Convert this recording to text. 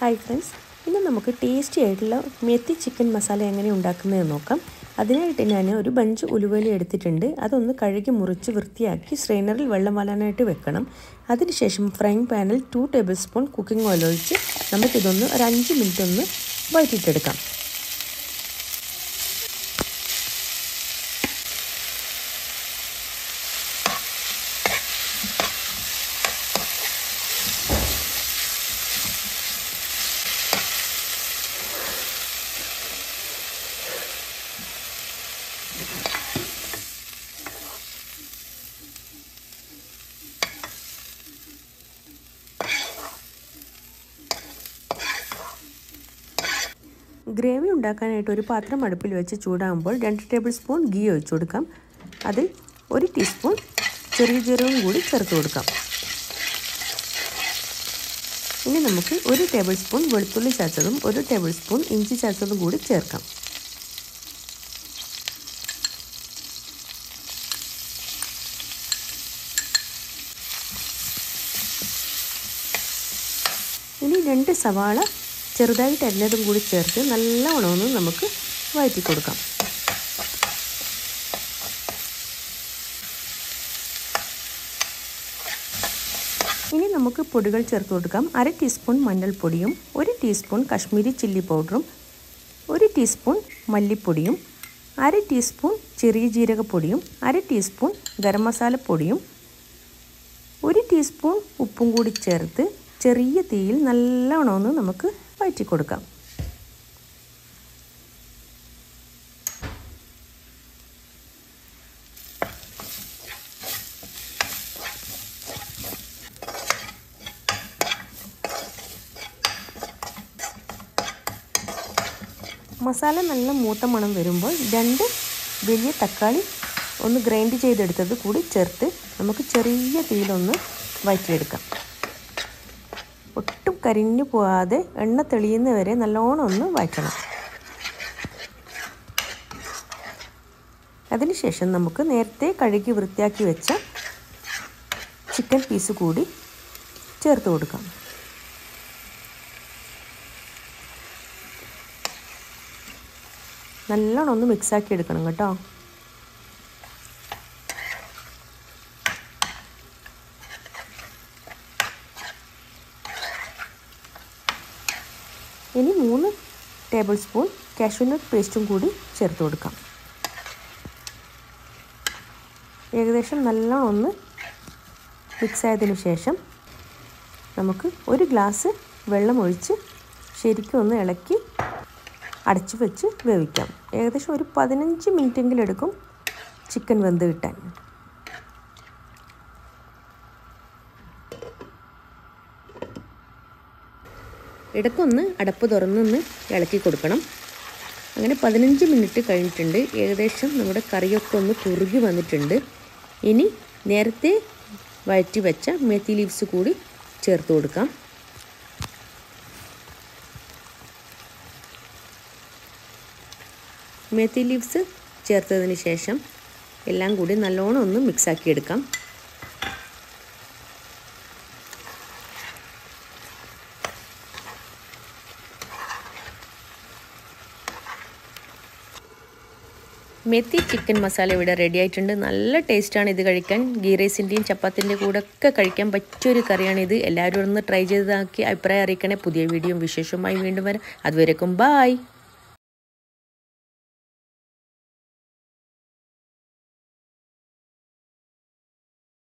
Hi friends, ഇന്ന് നമുക്ക് tasty ആയിട്ടുള്ള മെത്തി ചിക്കൻ മസാല എങ്ങനെ ഉണ്ടാക്കുന്നതെന്ന് നോക്കാം. അതിനായിട്ട് ഞാൻ ഒരു ബഞ്ച് ഉലുവയില എടുത്തിട്ടുണ്ട്. അതൊന്ന് കഴുകി മുറിച്ച് വൃത്തിയാക്കി സ്ട്രെയിനറിൽ വെള്ളം വരാനായിട്ട് വെക്കണം. അതിനുശേഷം ഫ്രൈങ് പാനിൽ 2 ടേബിൾ സ്പൂൺ കുക്കിംഗ് ഓയിൽ ഒഴിച്ച് നമുക്കിതൊന്ന് ഒരു 5 മിനിറ്റ് ഒന്ന് വഴറ്റിയിട്ടെടുക്കാം. ഗ്രേവി ഉണ്ടാക്കാനായിട്ട് ഒരു പാത്രം അടുപ്പിൽ വെച്ച് ചൂടാകുമ്പോൾ 2 ടേബിൾ സ്പൂൺ ഗീ ഒഴിച്ചു കൊടുക്കാം. അതിൽ 1 ടീസ്പൂൺ ചെറിയ ജീരകം കൂടി ചേർത്ത് കൊടുക്കാം. ഇനി നമുക്ക് 1 ടേബിൾ സ്പൂൺ വെളുത്തുള്ളി ചതച്ചതും 1 ടേബിൾ സ്പൂൺ ഇഞ്ചി ചതച്ചതും കൂടി ചേർക്കാം. ഇനി 2 സവാള ചെറുതായിട്ട് അരിഞ്ഞതും കൂടി ചേർത്ത് നല്ലവണ്ണം ഒന്ന് നമുക്ക് വഴറ്റി കൊടുക്കാം. ഇനി നമുക്ക് പൊടികൾ ചേർത്ത് കൊടുക്കാം. 1/2 ടീസ്പൂൺ മഞ്ഞൾപ്പൊടിയും 1 ടീസ്പൂൺ കശ്മീരി ചില്ലി പൗഡറും 1 ടീസ്പൂൺ മല്ലിപ്പൊടിയും 1/2 ടീസ്പൂൺ ചെറിയ ജീരകപ്പൊടിയും 1/2 ടീസ്പൂൺ ഗരം മസാല പൊടിയും 1 ടീസ്പൂൺ ഉപ്പും കൂടി ചേർത്ത് ചെറിയ തീയിൽ നല്ലവണ്ണം ഒന്ന് നമുക്ക് വഴറ്റി കൊടുക്കാം. മസാല നല്ല മൂത്ത മണം വരുമ്പോൾ 2 വലിയ തക്കാളി ഒന്ന് ഗ്രൈൻഡ് ചെയ്തെടുത്തത് കൂടി ചേർത്ത് നമുക്ക് ചെറിയ തീയിലൊന്ന് വഴറ്റിയെടുക്കാം. ഒട്ടും കരിഞ്ഞു പോകാതെ എണ്ണ തെളിയുന്ന വരെ നല്ലോണം ഒന്ന് വഴറ്റണം. അതിനുശേഷം നമുക്ക് നേരത്തെ കഴുകി വൃത്തിയാക്കി വെച്ച ചിക്കൻ പീസ് കൂടി ചേർത്ത് കൊടുക്കാം. നല്ലോണം ഒന്ന് മിക്സാക്കി എടുക്കണം കേട്ടോ. ഇനി 3 ടേബിൾ സ്പൂൺ കാഷ്യൂനട്ട് പേസ്റ്റും കൂടി ചേർത്ത് കൊടുക്കാം. ഏകദേശം നല്ലോണം ഒന്ന് മിക്സ് ആയതിനു ശേഷം നമുക്ക് 1 ഗ്ലാസ് വെള്ളം ഒഴിച്ച് ശരിക്കും ഒന്ന് ഇളക്കി അടച്ചു വെച്ച് വേവിക്കാം. ഏകദേശം ഒരു 15 മിനിറ്റെങ്കിലും എടുക്കും ചിക്കൻ വെന്ത് കിട്ടാൻ. ഇടയ്ക്കൊന്ന് അടപ്പ് തുറന്നൊന്ന് ഇളക്കി കൊടുക്കണം. അങ്ങനെ 15 മിനിറ്റ് കഴിഞ്ഞിട്ടുണ്ട്. ഏകദേശം നമ്മുടെ കറിയൊക്കെ ഒന്ന് കുറുകി വന്നിട്ടുണ്ട്. ഇനി നേരത്തെ വഴറ്റി വെച്ച മെത്തി ലീവ്സ് കൂടി ചേർത്ത് കൊടുക്കാം. മെത്തി ലീവ്സ് ചേർത്തതിന് ശേഷം എല്ലാം കൂടി നല്ലോണം ഒന്ന് മിക്സാക്കി എടുക്കാം. മെത്തി ചിക്കൻ മസാല ഇവിടെ റെഡി ആയിട്ടുണ്ട്. നല്ല ടേസ്റ്റാണ് ഇത് കഴിക്കാൻ. ഗീ റൈസിൻ്റെയും ചപ്പാത്തിൻ്റെ കൂടെ ഒക്കെ കഴിക്കാൻ പറ്റിയൊരു കറിയാണിത്. എല്ലാവരും ഒന്ന് ട്രൈ ചെയ്താക്കി അഭിപ്രായം അറിയിക്കണേ. പുതിയ വീഡിയോയും വിശേഷവുമായി വീണ്ടും വരാം. അതുവരേക്കും ബായ്.